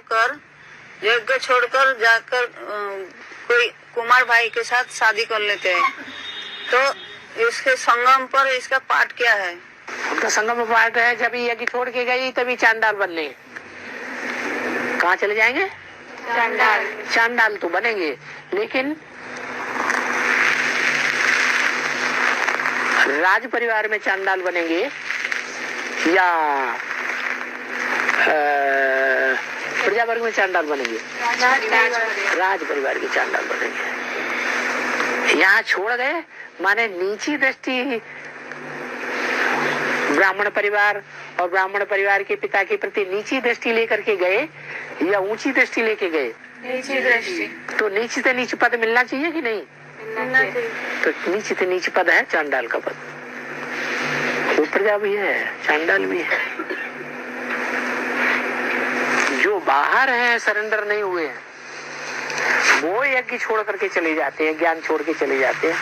होकर यज्ञ छोड़कर जाकर कोई कुमार भाई के साथ शादी कर लेते हैं, तो इसके संगम पर इसका पाठ क्या है? उनका संगम पाठ है, जब यज्ञ छोड़ के गई तभी चांडाल बनने। कहाँ चले जाएंगे? चांडाल। चांडाल तो बनेंगे, लेकिन राज परिवार में चांडाल बनेंगे या प्रजा वर्ग में चांडाल बनेंगे? राज परिवार के चांडाल बनेंगे। यहाँ छोड़ गए माने नीची दृष्टि ब्राह्मण परिवार और ब्राह्मण परिवार के पिता के प्रति नीची दृष्टि लेकर के गए या ऊंची दृष्टि लेके गए? नीची दृष्टि। तो नीच से नीच पद मिलना चाहिए कि नहीं? मिलना चाहिए। तो नीच से नीच पद है चांडाल का पद। वो प्रजा भी है, चांडाल भी है। जो बाहर हैं, सरेंडर नहीं हुए हैं, वो यज्ञ छोड़ करके चले जाते हैं, ज्ञान छोड़ के चले जाते हैं,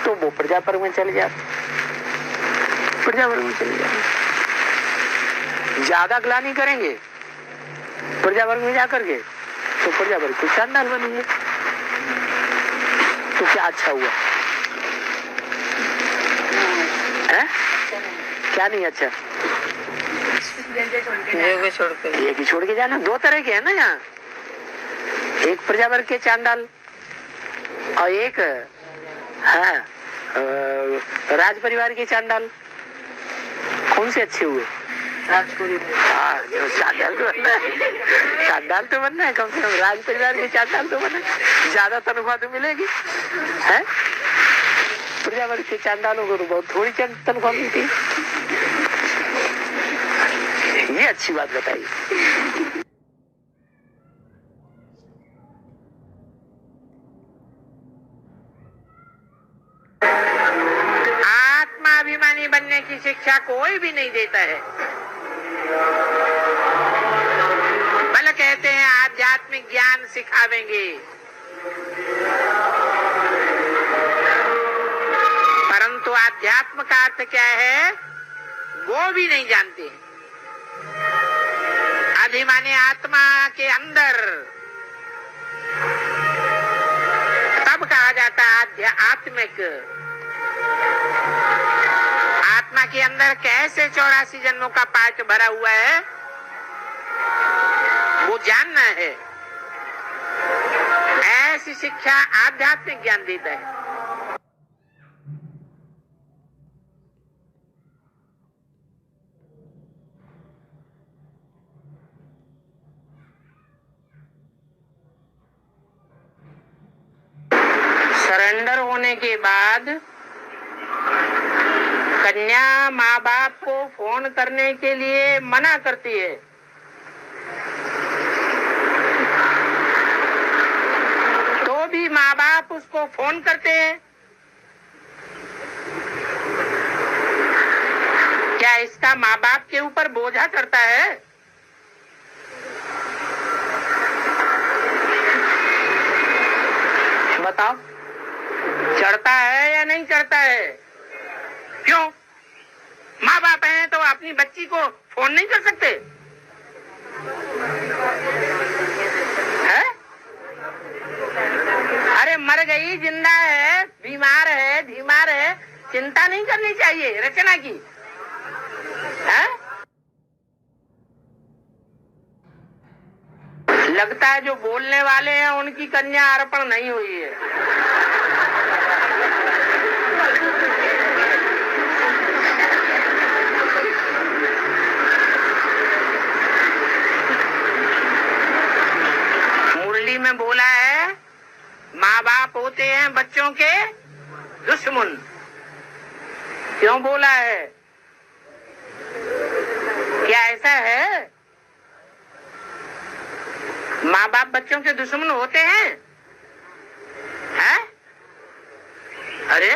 तो वो प्रजा वर्ग में चले जाते हैं, प्रजा वर्ग में चले जाते हैं। ज्यादा ग्लानि करेंगे प्रजा वर्ग में जाकर के, तो प्रजा वर्ग को चांडाल बनेंगे। तो क्या अच्छा हुआ है? क्या नहीं अच्छा? यज्ञ छोड़ के जाना। दो तरह के है ना यहाँ, एक प्रजा वर्ग के चांडाल और एक राज परिवार के चांडाल। कौन से अच्छे हुए? चांडाल तो बनना है, चांडाल तो बनना है, कम से कम राज परिवार के चांडाल तो बनना है, ज्यादा तनख्वाह तो मिलेगी है। प्रजा वर्ग के चांडालों को तो बहुत थोड़ी तनख्वाह मिलती है। ये अच्छी बात बताइए। आत्माभिमानी बनने की शिक्षा कोई भी नहीं देता है। भले कहते हैं आध्यात्मिक ज्ञान सिखावेंगे, परंतु आध्यात्म का अर्थ क्या है वो भी नहीं जानते। अभिमानी आत्मा के अंदर तब कहा जाता है आत्मिक। आत्मा के अंदर कैसे 84 जन्मों का पाठ भरा हुआ है वो जानना है। ऐसी शिक्षा आध्यात्मिक ज्ञान देता है। सरेंडर होने के बाद कन्या माँ बाप को फोन करने के लिए मना करती है। तो भी माँ बाप उसको फोन करते हैं। क्या इसका माँ बाप के ऊपर बोझा चढ़ता है? बताओ, चढ़ता है या नहीं चढ़ता है? क्यों? माँ बाप हैं तो अपनी बच्ची को फोन नहीं कर सकते है? अरे मर गई, जिंदा है, बीमार है, धीमार है, चिंता नहीं करनी चाहिए रचना की है? लगता है जो बोलने वाले हैं उनकी कन्या अर्पण नहीं हुई है। मुरली में बोला है माँ बाप होते हैं बच्चों के दुश्मन। क्यों बोला है? क्या ऐसा है? माँ बाप बच्चों के दुश्मन होते हैं? हैं? अरे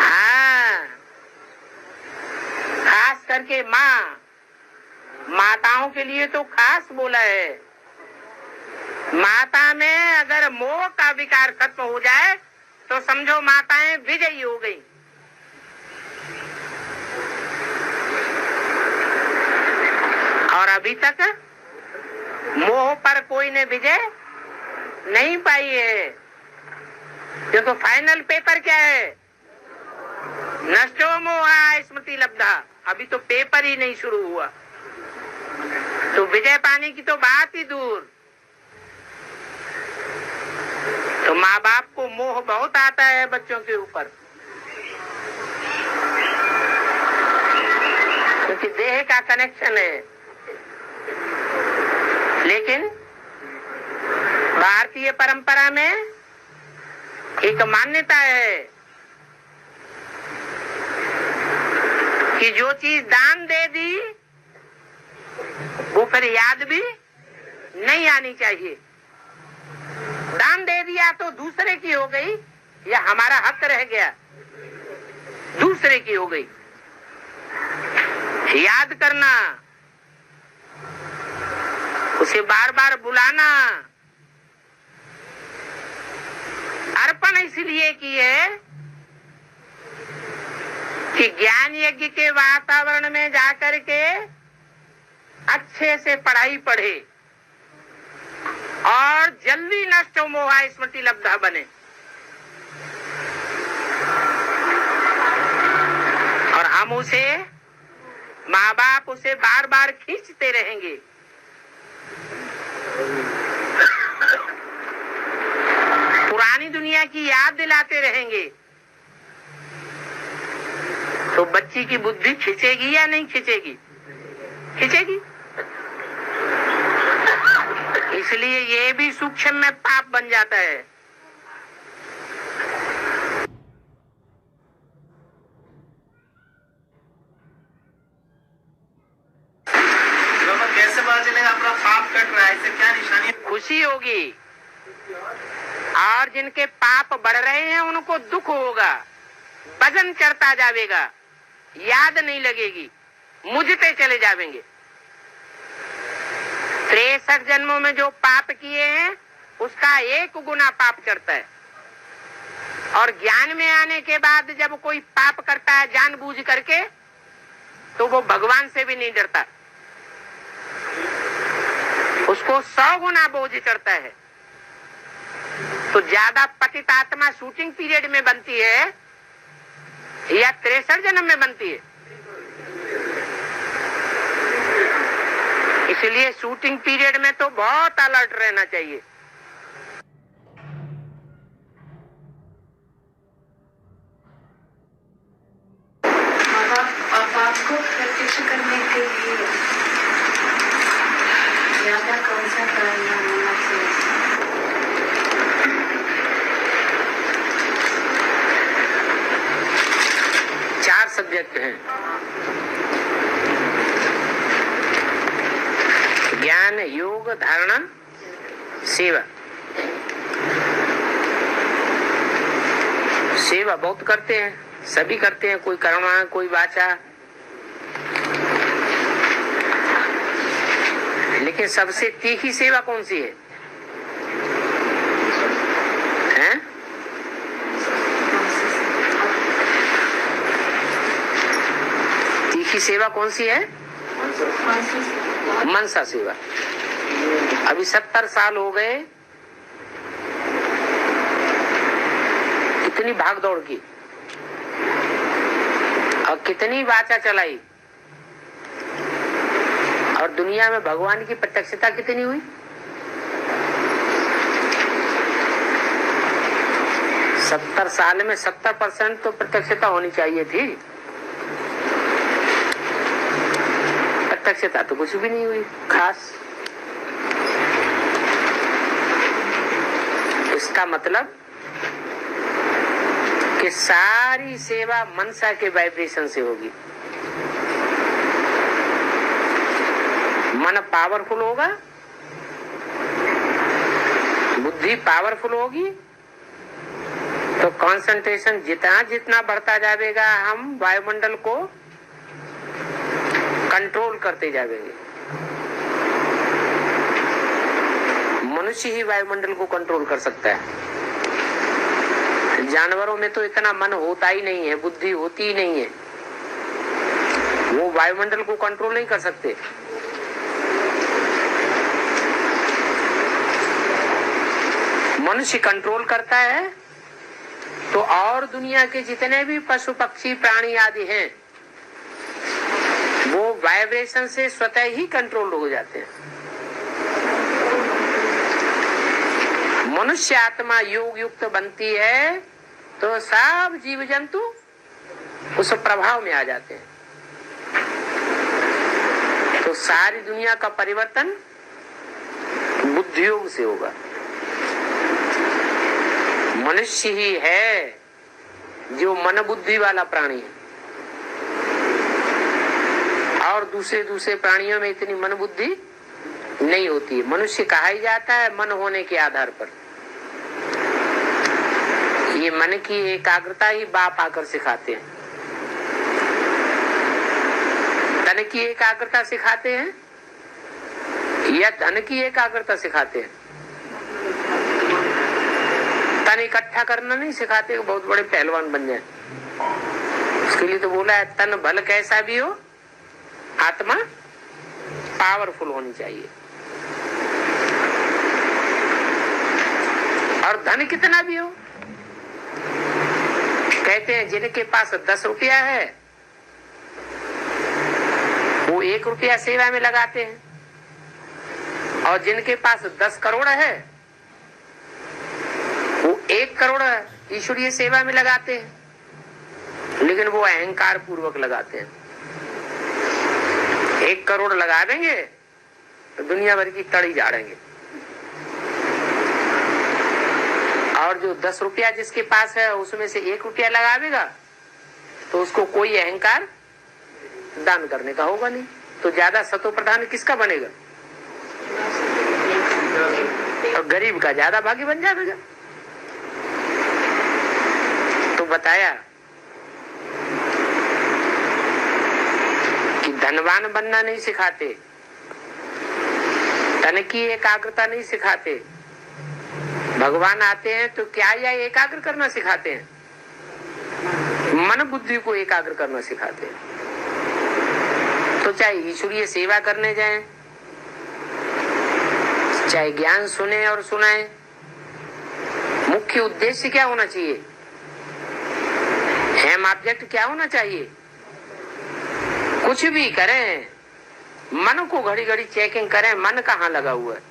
हाँ, खास करके माताओं के लिए तो खास बोला है। माता में अगर मोह का विकार खत्म हो जाए तो समझो माताएं विजयी हो गई। और अभी तक मोह पर कोई ने विजय नहीं पाई है, क्योंकि फाइनल पेपर क्या है? नष्टो मोहा स्मृति लब्धा। अभी तो पेपर ही नहीं शुरू हुआ, तो विजय पाने की तो बात ही दूर। तो माँ बाप को मोह बहुत आता है बच्चों के ऊपर, क्योंकि देह का कनेक्शन है। लेकिन भारतीय परंपरा में एक मान्यता है कि जो चीज दान दे दी वो फिर याद भी नहीं आनी चाहिए। दान दे दिया तो दूसरे की हो गई, या हमारा हक रह गया, दूसरे की हो गई। याद करना, उसे बार बार बुलाना। अर्पण इसलिए किए कि ज्ञान यज्ञ के वातावरण में जाकर के अच्छे से पढ़ाई पढ़े और जल्दी नष्ट हो मोहा स्मृति लब्धा बने। और हम उसे, माँ बाप उसे बार बार खींचते रहेंगे। पुरानी दुनिया की याद दिलाते रहेंगे, तो बच्ची की बुद्धि खिंचेगी या नहीं खिंचेगी? खिंचेगी। इसलिए ये भी सूक्ष्म में पाप बन जाता है। कैसे पता चलेगा अपना पाप कट रहा है? इससे क्या निशानी? खुशी होगी, और जिनके पाप बढ़ रहे हैं उनको दुख होगा, वजन चढ़ता जाएगा, याद नहीं लगेगी, मुझते चले जाएंगे। 63 जन्मों में जो पाप किए हैं उसका 1 गुना पाप चढ़ता है। और ज्ञान में आने के बाद जब कोई पाप करता है जानबूझ करके, तो वो भगवान से भी नहीं डरता, उसको 100 गुना बोझ चढ़ता है। तो ज्यादा पतित आत्मा शूटिंग पीरियड में बनती है या 63 जन्म में बनती है? इसलिए शूटिंग पीरियड में तो बहुत अलर्ट रहना चाहिए। आपको प्रत्यक्ष करने के लिए ज्यादा कौन सा करना होना चाहिए? 4 सब्जेक्ट हैं: ज्ञान, योग, धारणा, सेवा। सेवा बहुत करते हैं, सभी करते हैं, कोई कर्मा कोई वाचा, लेकिन सबसे तीखी सेवा कौन सी है? हैं? तीखी सेवा कौन सी है? मनसा सेवा। अभी 70 साल हो गए, कितनी भाग दौड़ की और कितनी वाचा चलाई, और दुनिया में भगवान की प्रत्यक्षता कितनी हुई? 70 साल में 70% तो प्रत्यक्षता होनी चाहिए थी। प्रत्यक्षता तो कुछ भी नहीं हुई खास। इसका मतलब कि सारी सेवा मनसा के वाइब्रेशन से होगी। मन पावरफुल होगा, बुद्धि पावरफुल होगी, तो कंसंट्रेशन जितना जितना बढ़ता जाएगा, हम वायुमंडल को कंट्रोल करते जाएंगे। मनुष्य ही वायुमंडल को कंट्रोल कर सकता है। जानवरों में तो इतना मन होता ही नहीं है, बुद्धि होती ही नहीं है, वो वायुमंडल को कंट्रोल नहीं कर सकते। मनुष्य कंट्रोल करता है तो और दुनिया के जितने भी पशु पक्षी प्राणी आदि हैं वो वाइब्रेशन से स्वतः ही कंट्रोल हो जाते हैं। मनुष्य आत्मा योग युक्त बनती है तो सब जीव जंतु उस प्रभाव में आ जाते हैं। तो सारी दुनिया का परिवर्तन बुद्धि योग से होगा। मनुष्य ही है जो मन बुद्धि वाला प्राणी है और दूसरे प्राणियों में इतनी मन बुद्धि नहीं होती है। मनुष्य कहा ही जाता है मन होने के आधार पर। ये मन की एकाग्रता ही बाप आकर सिखाते हैं। धन की एकाग्रता सिखाते हैं या धन की एकाग्रता सिखाते हैं? तन इकट्ठा करना नहीं सिखाते, बहुत बड़े पहलवान बन जाए। उसके लिए तो बोला है तन भल कैसा भी हो आत्मा पावरफुल होनी चाहिए। और धन कितना भी हो, कहते हैं जिनके पास 10 रुपया है वो 1 रुपया सेवा में लगाते हैं और जिनके पास 10 करोड़ है वो 1 करोड़ ईश्वरीय सेवा में लगाते हैं, लेकिन वो अहंकार पूर्वक लगाते हैं। 1 करोड़ लगा देंगे तो दुनिया भर की तड़ी झाड़ेंगे और जो 10 रुपया जिसके पास है उसमें से 1 रुपया लगावेगा तो उसको कोई अहंकार दान करने का होगा नहीं। तो ज्यादा सतो प्रधान किसका बनेगा? और गरीब का ज्यादा भागी बन जाएगा। तो बताया कि धनवान बनना नहीं सिखाते, तन की एकाग्रता नहीं सिखाते। भगवान आते हैं तो क्या या एकाग्र करना सिखाते हैं, मन बुद्धि को एकाग्र करना सिखाते हैं। तो चाहे ईश्वरीय सेवा करने जाएं, चाहे ज्ञान सुने और सुनाएं, मुख्य उद्देश्य क्या होना चाहिए? हेम ऑब्जेक्ट क्या होना चाहिए? कुछ भी करें मन को घड़ी घड़ी चेकिंग करें, मन कहाँ लगा हुआ है।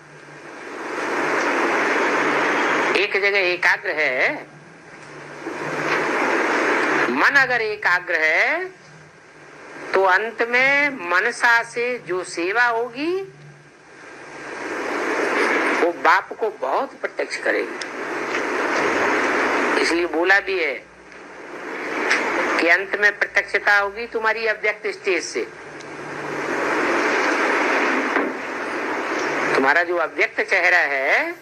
एक जगह एकाग्र है, मन अगर एकाग्र है तो अंत में मनसा से जो सेवा होगी वो बाप को बहुत प्रत्यक्ष करेगी। इसलिए बोला भी है कि अंत में प्रत्यक्षता होगी तुम्हारी अव्यक्त स्टेज से। तुम्हारा जो अव्यक्त चेहरा है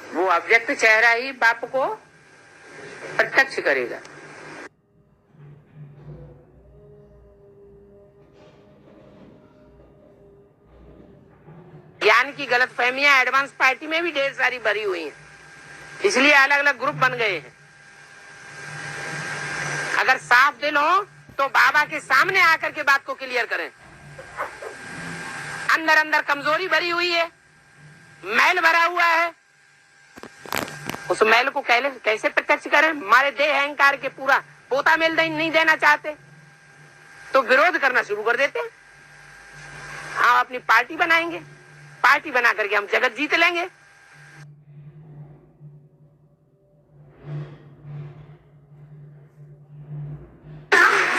वो अव्यक्त चेहरा ही बाप को प्रत्यक्ष करेगा। ज्ञान की गलतफहमियां एडवांस पार्टी में भी ढेर सारी भरी हुई हैं, इसलिए अलग अलग ग्रुप बन गए हैं। अगर साफ दिल हो तो बाबा के सामने आकर के बात को क्लियर करें। अंदर अंदर कमजोरी भरी हुई है, मैल भरा हुआ है, उस मैल को कैसे प्रत्यक्ष करें? हमारे देह अहंकार के पूरा पोता मेल नहीं देना चाहते तो विरोध करना शुरू कर देते हैं। हम अपनी पार्टी बनाएंगे, पार्टी बना करके हम जगत जीत लेंगे।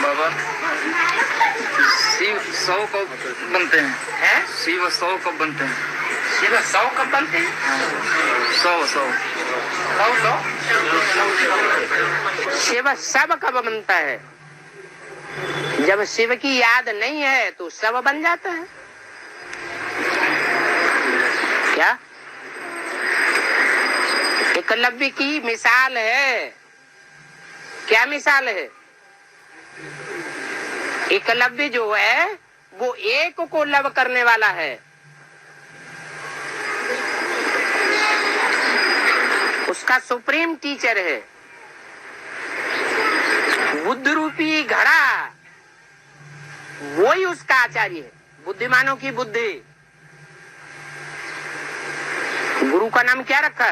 बाबा शिव 100 कब बनते हैं? शिव 100 कब बनते हैं? शिव 100 कब बनते हैं? 100 शिव सब कब बनता है? जब शिव की याद नहीं है तो सब बन जाता है। क्या एकलव्य की मिसाल है? क्या मिसाल है? एकलव्य जो है वो एक को लव करने वाला है। उसका सुप्रीम टीचर है। बुद्ध रूपी घड़ा वही उसका आचार्य है। बुद्धिमानों की बुद्धि। गुरु का नाम क्या रखा?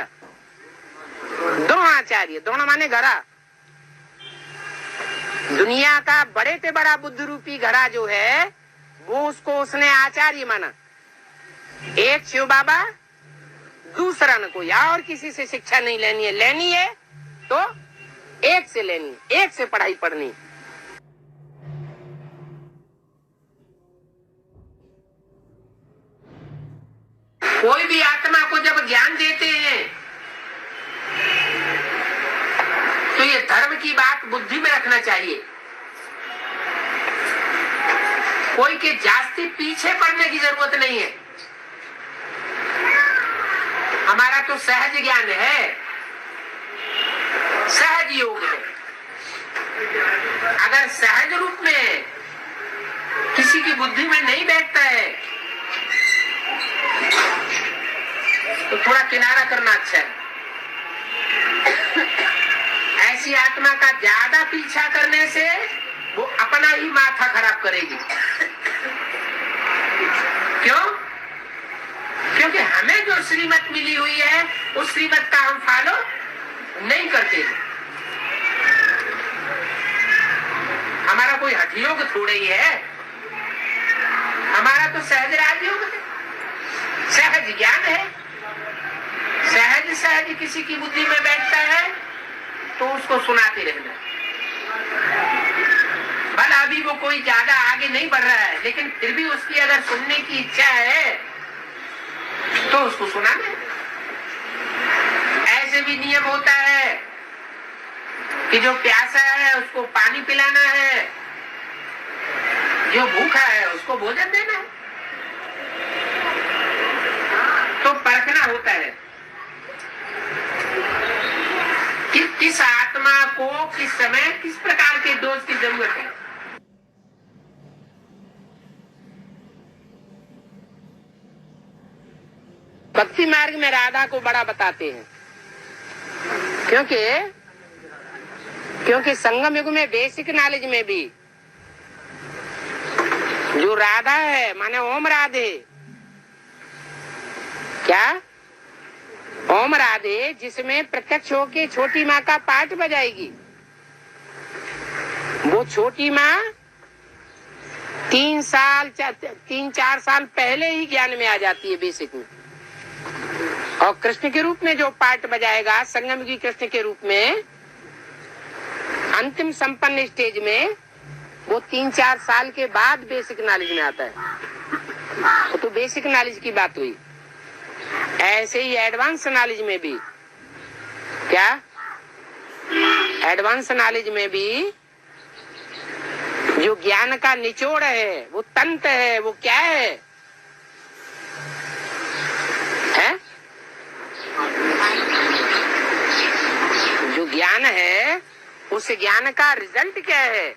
द्रोणाचार्य, द्रोण माने घड़ा। दुनिया का बड़े से बड़ा बुद्ध रूपी घड़ा जो है वो उसको उसने आचार्य माना। एक शिव बाबा, दूसरा न कोई, और किसी से शिक्षा नहीं लेनी है तो एक से लेनी, एक से पढ़ाई पढ़नी। कोई भी आत्मा को जब ज्ञान देते हैं तो ये धर्म की बात बुद्धि में रखना चाहिए। कोई के जास्ती पीछे पड़ने की जरूरत नहीं है। हमारा तो सहज ज्ञान है, सहज योग है। अगर सहज रूप में किसी की बुद्धि में नहीं बैठता है तो थोड़ा किनारा करना अच्छा है। ऐसी आत्मा का ज्यादा पीछा करने से वो अपना ही माथा खराब करेगी। क्यों? क्योंकि हमें जो श्रीमत मिली हुई है उस श्रीमत का हम फॉलो नहीं करते। हमारा कोई हठयोग थोड़ा ही है, हमारा तो सहज राजयोग है, सहज ज्ञान है। सहज किसी की बुद्धि में बैठता है तो उसको सुनाते रहना। भला अभी वो कोई ज्यादा आगे नहीं बढ़ रहा है, लेकिन फिर भी उसकी अगर सुनने की इच्छा है तो उसको सुनाना है। ऐसे भी नियम होता है कि जो प्यासा है उसको पानी पिलाना है, जो भूखा है उसको भोजन देना है। तो परखना होता है कि किस आत्मा को किस समय किस प्रकार के डोज की जरूरत है। भक्ति मार्ग में राधा को बड़ा बताते हैं, क्योंकि संगम युग में बेसिक नॉलेज में भी जो राधा है माने ओम राधे, क्या ओम राधे, जिसमें प्रत्यक्ष होके छोटी माँ का पाठ बजाएगी। वो छोटी माँ 3-4 साल पहले ही ज्ञान में आ जाती है बेसिक में, और कृष्ण के रूप में जो पाठ बजाएगा संगम की कृष्ण के रूप में अंतिम संपन्न स्टेज में, वो 3-4 साल के बाद बेसिक नॉलेज में आता है। तो बेसिक नॉलेज की बात हुई। ऐसे ही एडवांस नॉलेज में भी, क्या एडवांस नॉलेज में भी जो ज्ञान का निचोड़ है, वो तंत्र है, वो क्या है? जो ज्ञान है उस ज्ञान का रिजल्ट क्या है?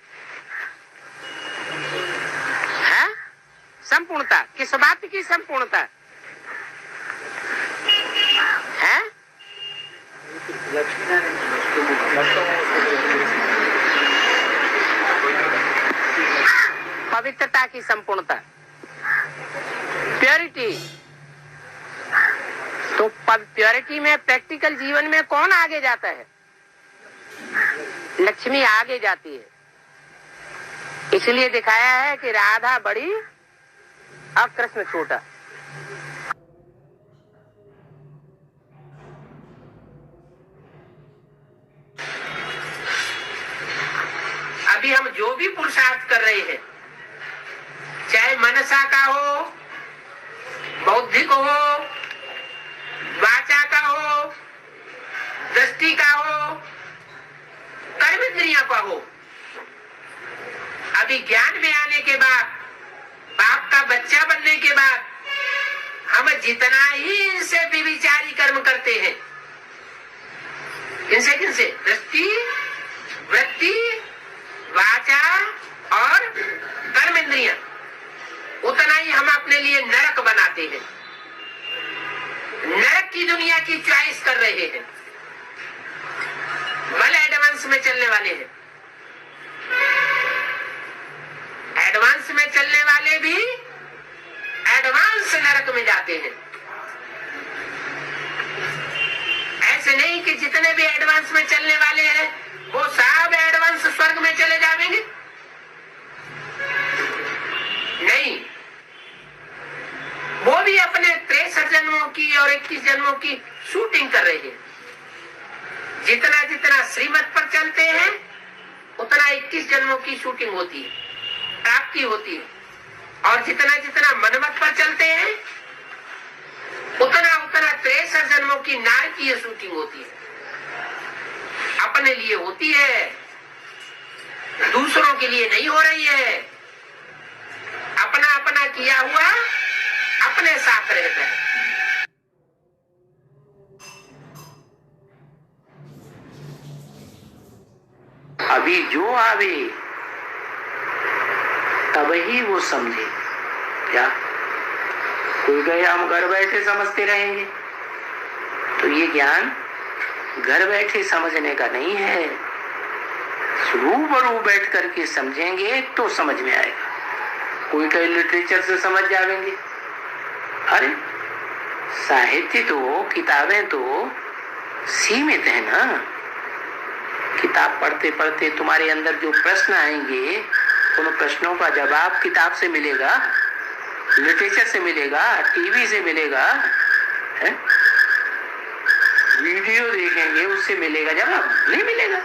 संपूर्णता। किस बात की संपूर्णता है? पवित्रता की संपूर्णता, प्योरिटी। तो प्योरिटी में प्रैक्टिकल जीवन में कौन आगे जाता है? लक्ष्मी आगे जाती है। इसलिए दिखाया है कि राधा बड़ी और कृष्ण छोटा। अभी हम जो भी पुरुषार्थ कर रहे हैं, चाहे मनसा का हो, बौद्धिक हो, वाचा का हो, दृष्टि का हो, कर्मेंद्रियों का हो, अभी ज्ञान में आने के बाद, बाप का बच्चा बनने के बाद हम जितना ही इनसे व्यभिचारी कर्म करते हैं, किनसे दृष्टि, वृत्ति, वाचा और कर्मेंद्रियां, उतना ही हम अपने लिए नरक बनाते हैं। नरक की दुनिया की चॉइस कर रहे हैं। वेल एडवांस में चलने वाले हैं, एडवांस में चलने वाले भी एडवांस नरक में जाते हैं। ऐसे नहीं कि जितने भी एडवांस में चलने वाले हैं वो सब एडवांस स्वर्ग में चले जाएंगे। नहीं, वो भी अपने 63 जन्मों की और 21 जन्मों की शूटिंग कर रहे हैं। जितना जितना श्रीमत पर चलते हैं उतना 21 जन्मों की शूटिंग होती है, प्राप्ति होती है, और जितना जितना मनमत पर चलते हैं उतना उतना 63 जन्मों की नारकीय शूटिंग होती है। अपने लिए होती है, दूसरों के लिए नहीं हो रही है। अपना अपना किया हुआ अपने साथ रहता है। अभी जो आवे तब ही वो समझे। क्या कोई कहे हम घर बैठे समझते रहेंगे, तो ये ज्ञान घर बैठे समझने का नहीं है। रूबरू बैठ करके समझेंगे तो समझ में आएगा। कोई कहे लिटरेचर से समझ जाएंगे। अरे साहित्य तो, किताबें तो सीमित है ना। किताब पढ़ते पढ़ते तुम्हारे अंदर जो प्रश्न आएंगे उन प्रश्नों का जवाब किताब से मिलेगा, लिटरेचर से मिलेगा, टीवी से मिलेगा, है? वीडियो देखेंगे उससे मिलेगा जवाब? नहीं मिलेगा।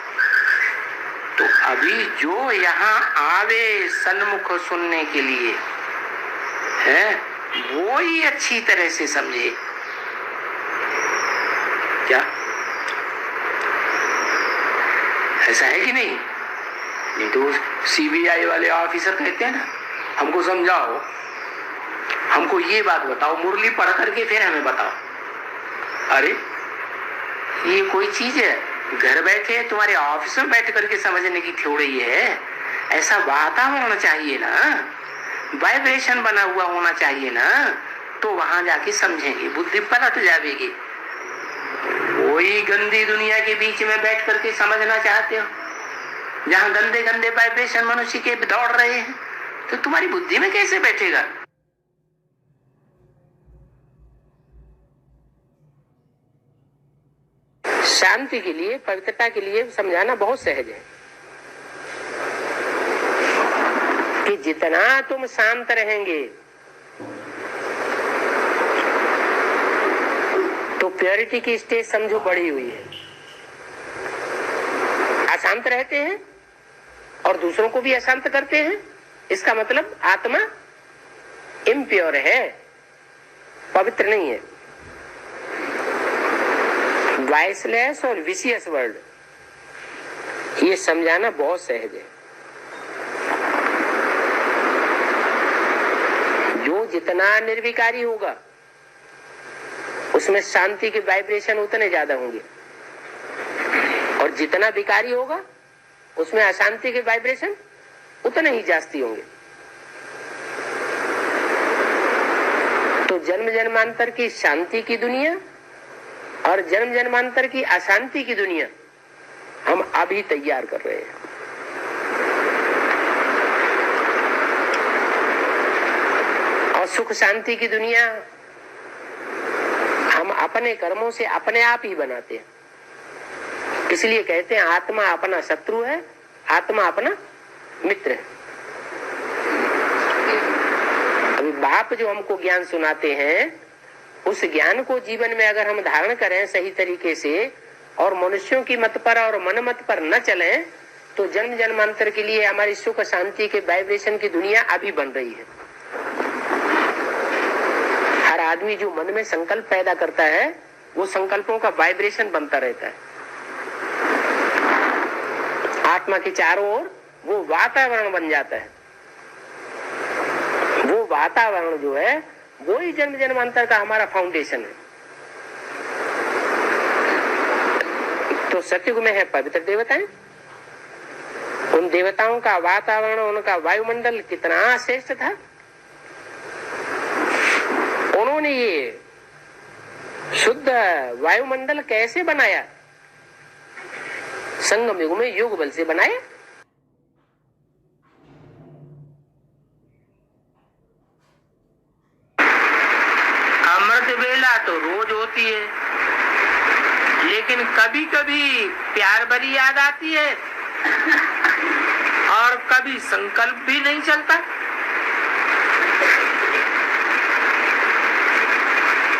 तो अभी जो यहाँ आवे सन्मुख सुनने के लिए है वो ही अच्छी तरह से समझे। क्या ऐसा है कि नहीं? नहीं तो सीबीआई वाले ऑफिसर कहते हैं ना, हमको समझाओ, हमको ये बात बताओ, मुरली पढ़ करके फिर हमें बताओ। अरे ये कोई चीज है? घर बैठे तुम्हारे ऑफिस में बैठ करके समझने की थ्योरी है। ऐसा वातावरण चाहिए ना, वाइब्रेशन बना हुआ होना चाहिए ना, तो वहां जाके समझेंगे, बुद्धि पलट जाएगी। वही गंदी दुनिया के बीच में बैठ करके समझना चाहते हो, जहां गंदे गंदे वाइब्रेशन मनुष्य के दौड़ रहे हैं, तो तुम्हारी बुद्धि में कैसे बैठेगा? शांति के लिए, पवित्रता के लिए समझाना बहुत सहज है कि जितना तुम शांत रहेंगे तो प्योरिटी की स्टेज समझो बढ़ी हुई है। अशांत रहते हैं और दूसरों को भी अशांत करते हैं, इसका मतलब आत्मा इम्प्योर है, पवित्र नहीं है। वाइसलेस और विशियस वर्ड, ये समझाना बहुत सहज है। जो जितना निर्विकारी होगा उसमें शांति के वाइब्रेशन उतने ज्यादा होंगे, और जितना विकारी होगा उसमें अशांति के वाइब्रेशन उतने ही जास्ती होंगे। तो जन्म जन्मांतर की शांति की दुनिया और जन्म जन्मांतर की अशांति की दुनिया हम अभी तैयार कर रहे हैं। और सुख शांति की दुनिया हम अपने कर्मों से अपने आप ही बनाते हैं। इसलिए कहते हैं आत्मा अपना शत्रु है, आत्मा अपना मित्र है। अभी बाप जो हमको ज्ञान सुनाते हैं, उस ज्ञान को जीवन में अगर हम धारण करें सही तरीके से और मनुष्यों की मत पर और मनमत पर न चलें, तो जन्म जन्मांतर के लिए हमारी सुख शांति के वाइब्रेशन की दुनिया अभी बन रही है। हर आदमी जो मन में संकल्प पैदा करता है वो संकल्पों का वाइब्रेशन बनता रहता है। आत्मा के चारों ओर वो वातावरण बन जाता है। वो वातावरण जो है वो ही जन्म जन्मांतर का हमारा फाउंडेशन है। तो सतयुग में है पवित्र देवताएं, उन देवताओं का वातावरण, उनका वायुमंडल कितना श्रेष्ठ था। उन्होंने ये शुद्ध वायुमंडल कैसे बनाया? संगम युग में योग बल से बनाया। अमृत वेला तो रोज होती है, लेकिन कभी कभी प्यार भरी याद आती है और कभी संकल्प भी नहीं चलता।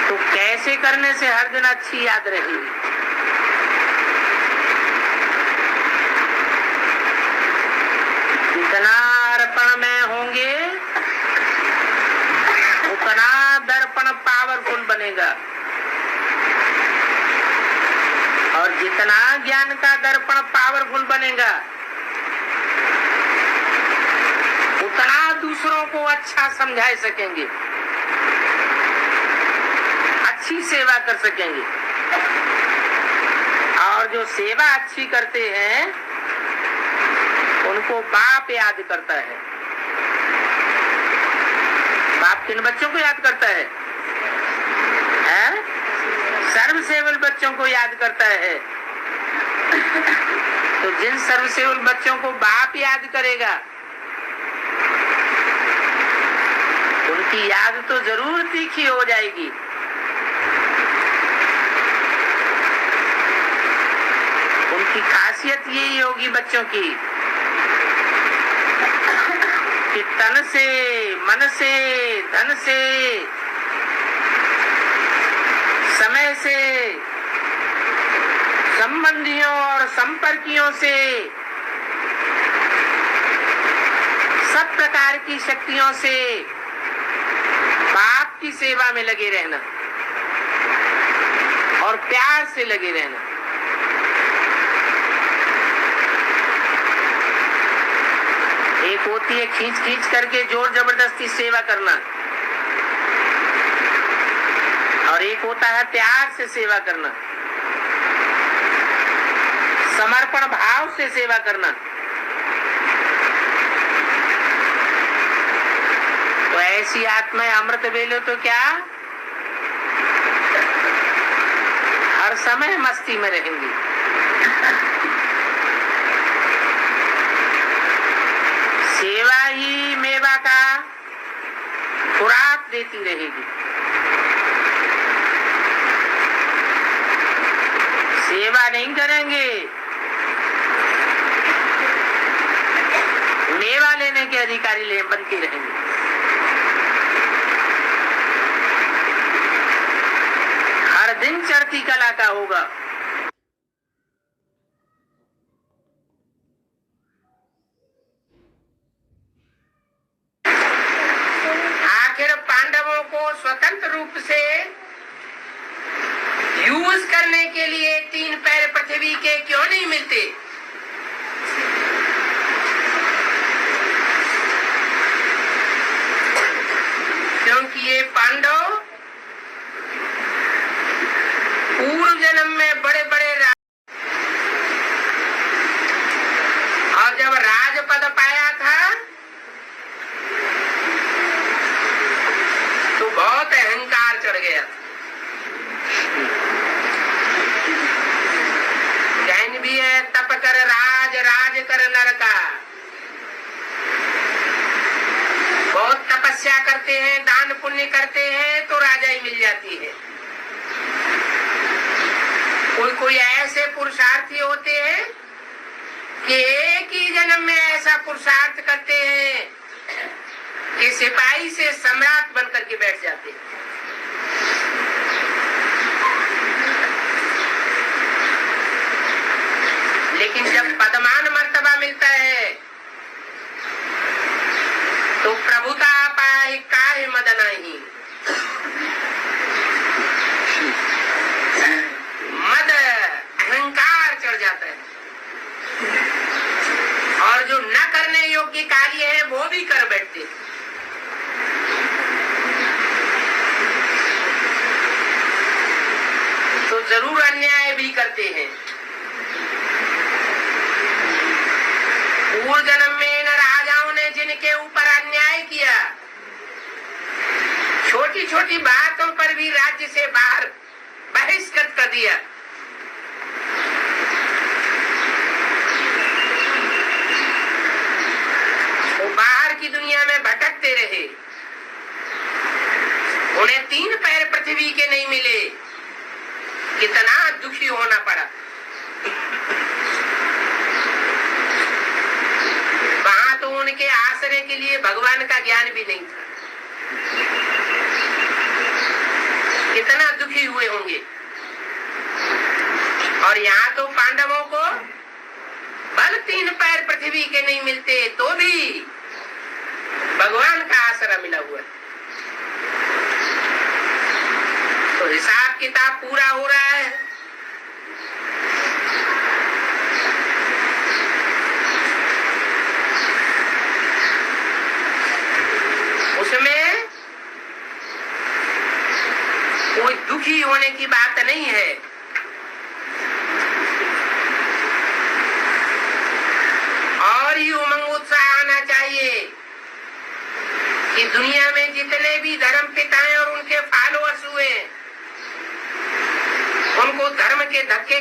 तो कैसे करने से हर दिन अच्छी याद रहेगी? जितना अर्पण में होंगे उतना दर्पण पावरफुल बनेगा, और जितना ज्ञान का दर्पण पावरफुल बनेगा उतना दूसरों को अच्छा समझा सकेंगे, अच्छी सेवा कर सकेंगे। और जो सेवा अच्छी करते हैं उनको बाप याद करता है। बाप किन बच्चों को याद करता है? सर्वसेवल बच्चों को याद करता है। तो जिन सर्वसेवल बच्चों को बाप याद करेगा उनकी याद तो जरूर तीखी हो जाएगी। उनकी खासियत यही होगी बच्चों की कि तन से, मन से, धन से, समय से, संबंधियों और संपर्कियों से, सब प्रकार की शक्तियों से बाप की सेवा में लगे रहना और प्यार से लगे रहना। एक होती है खींच खींच करके जोर जबरदस्ती सेवा करना, और एक होता है प्यार से सेवा करना, समर्पण भाव से सेवा करना। तो ऐसी आत्माएं अमृत वेले तो क्या हर समय मस्ती में रहेंगी। सेवा ही मेवा का खुराक देती रहेगी। सेवा नहीं करेंगे, मेवा लेने के अधिकारी बनते रहेंगे। हर दिन चढ़ती कला का होगा। आखिर पांडवों को स्वतंत्र रूप से यूज करने के लिए 3 पैर पृथ्वी के क्यों नहीं मिलते? क्योंकि ये पांडव पूर्व जन्म में बड़े बड़े और जब राजपद पाया था तो बहुत अहंकार चढ़ गया। जैन भी है, तप कर राज, राज कर नर का। बहुत तपस्या करते हैं, दान पुण्य करते हैं तो राजाई मिल जाती है। कोई ऐसे पुरुषार्थी होते हैं कि एक ही जन्म में ऐसा पुरुषार्थ करते हैं कि सिपाही से सम्राट बनकर के बैठ जाते हैं। लेकिन जब पदमान मर्तबा मिलता है तो प्रभुता पाए काहे मद नहीं। मद अहंकार चढ़ जाता है और जो न करने योग्य कार्य है वो भी कर बैठते हैं। तो जरूर अन्याय भी करते हैं। पूर्व जन्म में इन राजाओं ने जिनके ऊपर अन्याय किया, छोटी छोटी बातों पर भी राज्य से बाहर बहिष्कृत कर दिया। वो बाहर की दुनिया में भटकते रहे। उन्हें 3 पैर पृथ्वी के नहीं मिले कितना दुखी होना पड़ा। वहां तो उनके आश्रय के लिए भगवान का ज्ञान भी नहीं था। कितना दुखी हुए होंगे। और यहाँ तो पांडवों को बल 3 पैर पृथ्वी के नहीं मिलते तो भी भगवान का आसरा मिला हुआ है। तो हिसाब किताब पूरा हो रहा है। उसमें कोई दुखी होने की बात नहीं है। और ही उमंग उत्साह आना चाहिए कि दुनिया में जितने भी धर्म पिताएं और उनके फॉलोअर्स हुए उनको धर्म के धक्के